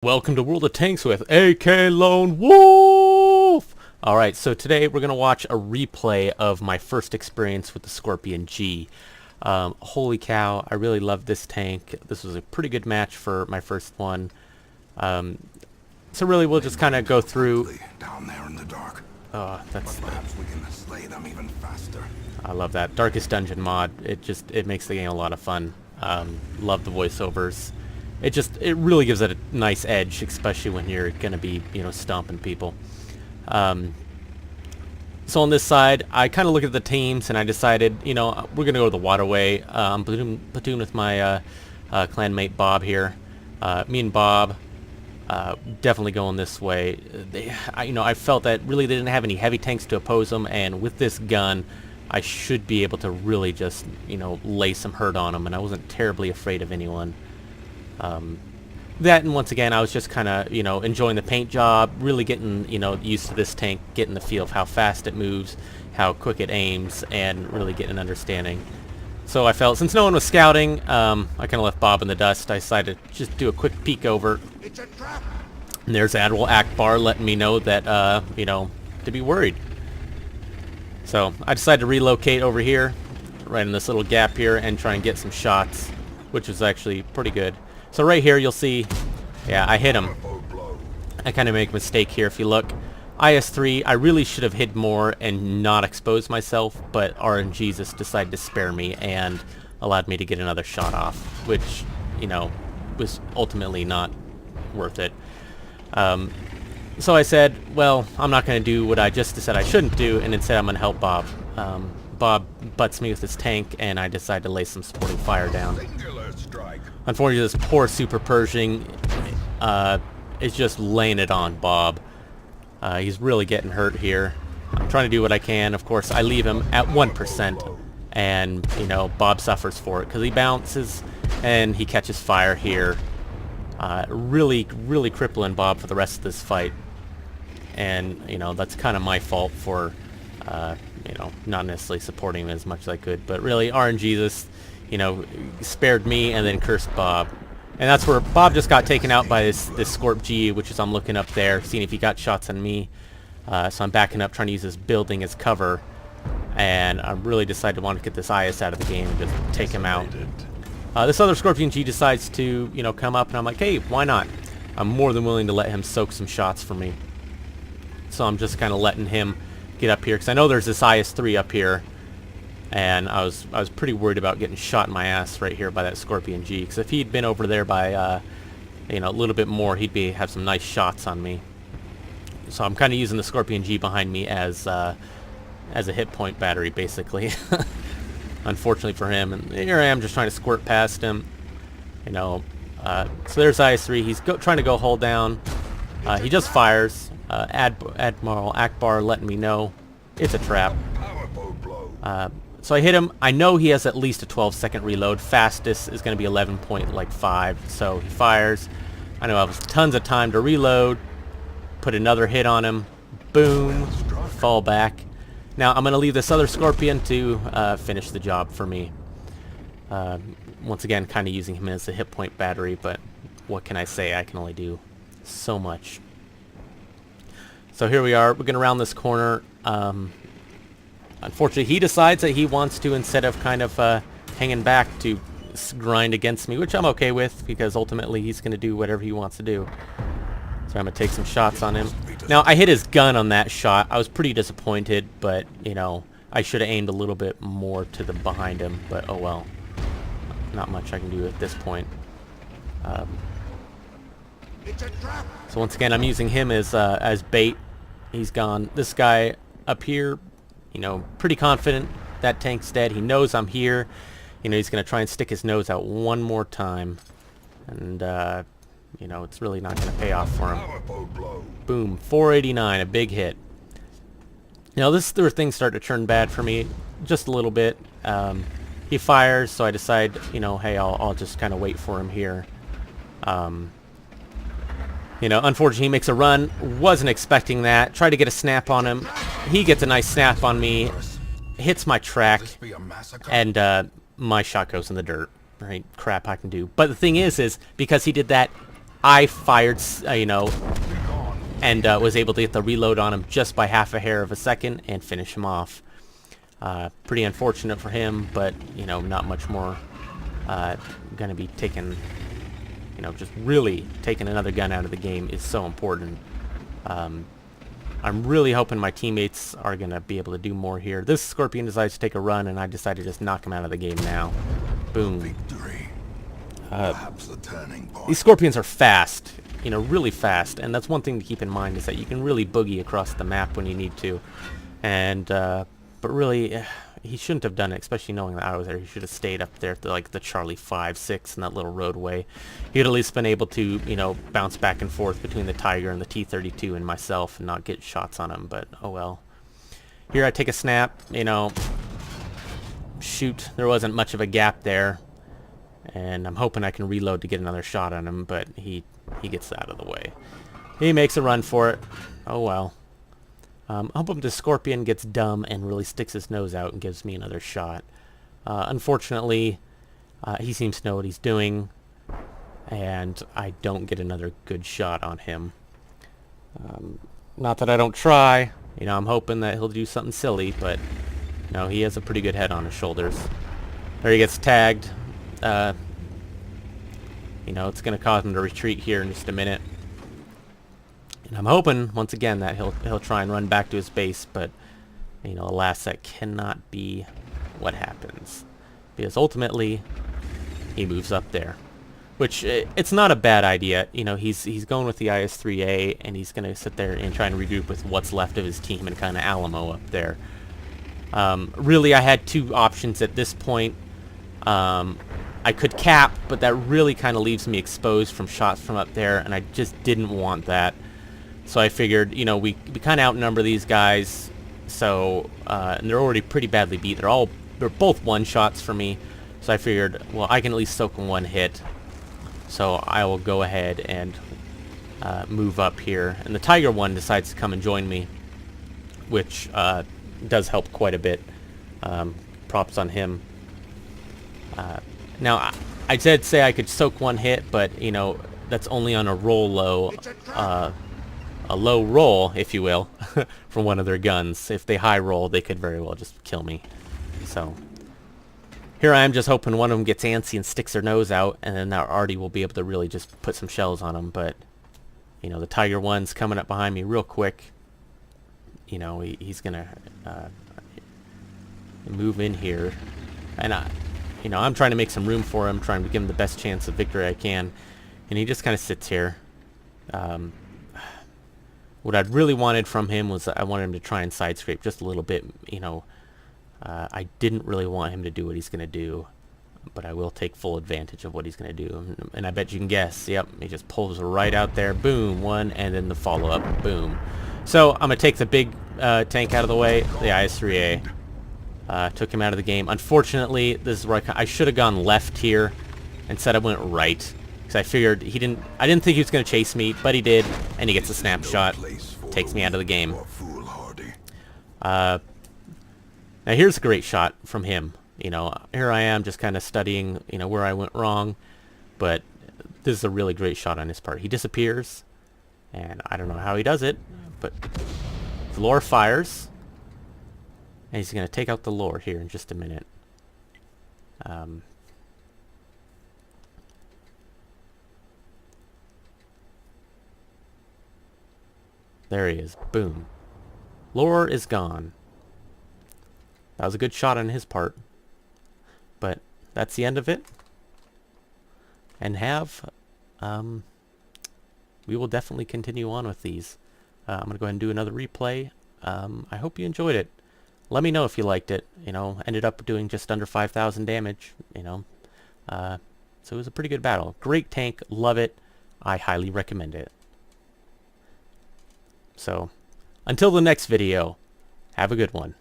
Welcome to World of Tanks with AK Lone Wolf! Alright, so today we're going to watch a replay of my first experience with the Skorpion G. Holy cow, I really love this tank. This was a pretty good match for my first one. So really we'll just kind of go through... Down there in the dark. That's... Perhaps we can slay them even faster. I love that. Darkest Dungeon mod. It makes the game a lot of fun. Love the voiceovers. It really gives it a nice edge, especially when you're going to be, stomping people. So on this side, I kind of look at the teams, and I decided, we're going to go the waterway. I'm platoon with my clanmate Bob here. Me and Bob definitely going this way. I felt that really they didn't have any heavy tanks to oppose them, and with this gun, I should be able to really just, lay some hurt on them, and I wasn't terribly afraid of anyone. That, and once again, I was just kind of, enjoying the paint job, really getting, used to this tank, getting the feel of how fast it moves, how quick it aims, and really getting an understanding. So I felt, since no one was scouting, I kind of left Bob in the dust. I decided to just do a quick peek over. It's a trap. And there's Admiral Akbar letting me know that, to be worried. So I decided to relocate over here, right in this little gap here, and try and get some shots, which was actually pretty good. So right here you'll see, yeah, I hit him. I kind of make a mistake here if you look. IS-3, I really should have hid more and not exposed myself, but RNGesus decided to spare me and allowed me to get another shot off, which, was ultimately not worth it. So I said, well, I'm not going to do what I just said I shouldn't do, and instead I'm going to help Bob. Bob butts me with his tank, and I decide to lay some supporting fire down. Unfortunately, this poor Super Pershing is just laying it on Bob. He's really getting hurt here. I'm trying to do what I can. Of course, I leave him at 1%, and, Bob suffers for it because he bounces and he catches fire here. Really crippling Bob for the rest of this fight. And, that's kind of my fault for, not necessarily supporting him as much as I could. But really, RNGesus, spared me and then cursed Bob. And that's where Bob just got taken out by this Skorp G, which is I'm looking up there, seeing if he got shots on me. So I'm backing up, trying to use this building as cover. And I really decided to want to get this IS out of the game and just take him out. This other Skorpion G decides to, come up, and I'm like, hey, why not? I'm more than willing to let him soak some shots for me. So I'm just kind of letting him get up here, because I know there's this IS-3 up here. And I was pretty worried about getting shot in my ass right here by that Skorpion G, because if he'd been over there by a little bit more, he'd have some nice shots on me. So I'm kind of using the Skorpion G behind me as a hit point battery, basically. Unfortunately for him, and here I am just trying to squirt past him. So there's IS-3. He's trying to go hold down. He just fires. Admiral Akbar letting me know it's a trap. So I hit him. I know he has at least a 12-second reload. Fastest is going to be 11.5. So he fires. I know I have tons of time to reload. Put another hit on him. Boom. Fall back. Now I'm going to leave this other Skorpion to finish the job for me. Once again, kind of using him as a hit point battery, but what can I say? I can only do so much. So here we are. We're going to round this corner. Unfortunately, he decides that he wants to, instead of kind of hanging back, to grind against me, which I'm okay with, because ultimately he's going to do whatever he wants to do. So I'm going to take some shots on him. Now, I hit his gun on that shot. I was pretty disappointed, but, I should have aimed a little bit more to the behind him, but oh well. Not much I can do at this point. So once again, I'm using him as bait. He's gone. This guy up here, pretty confident that tank's dead. He knows I'm here. He's going to try and stick his nose out one more time. And, it's really not going to pay off for him. Boom. 489. A big hit. This is where things start to turn bad for me. Just a little bit. He fires, so I decide, hey, I'll just kind of wait for him here. Unfortunately, he makes a run. Wasn't expecting that. Tried to get a snap on him. He gets a nice snap on me. Hits my track. And my shot goes in the dirt. Right? Crap I can do. But the thing is because he did that I fired, and was able to get the reload on him just by half a hair of a second and finish him off. Pretty unfortunate for him, but, not much more going to be taken, just really taking another gun out of the game is so important. I'm really hoping my teammates are going to be able to do more here. This Skorpion decides to take a run, and I decided to just knock him out of the game now. Boom. Victory. Perhaps the turning point. These Skorpions are fast, really fast, and that's one thing to keep in mind is that you can really boogie across the map when you need to. And, but really, he shouldn't have done it, especially knowing that I was there. He should have stayed up there at the Charlie 5, 6 in that little roadway. He'd at least been able to, bounce back and forth between the Tiger and the T-32 and myself and not get shots on him, but oh well. Here I take a snap, shoot, there wasn't much of a gap there. And I'm hoping I can reload to get another shot on him, but he gets out of the way. He makes a run for it. Oh well. I hope the Skorpion gets dumb and really sticks his nose out and gives me another shot. Unfortunately, he seems to know what he's doing, and I don't get another good shot on him. Not that I don't try. I'm hoping that he'll do something silly, but no, he has a pretty good head on his shoulders. There he gets tagged. It's going to cause him to retreat here in just a minute. And I'm hoping, once again, that he'll try and run back to his base, but, alas, that cannot be what happens. Because ultimately, he moves up there. Which, it's not a bad idea. He's going with the IS-3A, and he's going to sit there and try and regroup with what's left of his team and kind of Alamo up there. Really, I had two options at this point. I could cap, but that really kind of leaves me exposed from shots from up there, and I just didn't want that. So I figured, we kind of outnumber these guys, so and they're already pretty badly beat. They're both one-shots for me, so I figured, well, I can at least soak in one hit. So I will go ahead and move up here. And the Tiger one decides to come and join me, which does help quite a bit. Props on him. Now, I did say I could soak one hit, but, that's only on a roll low, a low roll, if you will, from one of their guns. If they high roll, they could very well just kill me. So, here I am just hoping one of them gets antsy and sticks their nose out, and then that Artie will be able to really just put some shells on them. But, the Tiger one's coming up behind me real quick. He's going to move in here. And I'm trying to make some room for him, trying to give him the best chance of victory I can. And he just kind of sits here. What I'd really wanted from him was I wanted him to try and side scrape just a little bit. I didn't really want him to do what he's going to do, but I will take full advantage of what he's going to do. And I bet you can guess. Yep, he just pulls right out there. Boom, one, and then the follow-up. Boom. So I'm going to take the big tank out of the way, the IS-3A. Took him out of the game. Unfortunately, this is where I should have gone left here. Instead, I went right. Because I figured I didn't think he was going to chase me, but he did. And he gets a snapshot. Takes me out of the game. Now, here's a great shot from him. Here I am just kind of studying, where I went wrong. But this is a really great shot on his part. He disappears. And I don't know how he does it. But the lure fires. And he's going to take out the lure here in just a minute. There he is. Boom. Lure is gone. That was a good shot on his part. But that's the end of it. And we will definitely continue on with these. I'm going to go ahead and do another replay. I hope you enjoyed it. Let me know if you liked it. Ended up doing just under 5,000 damage. So it was a pretty good battle. Great tank. Love it. I highly recommend it. So, until the next video, have a good one.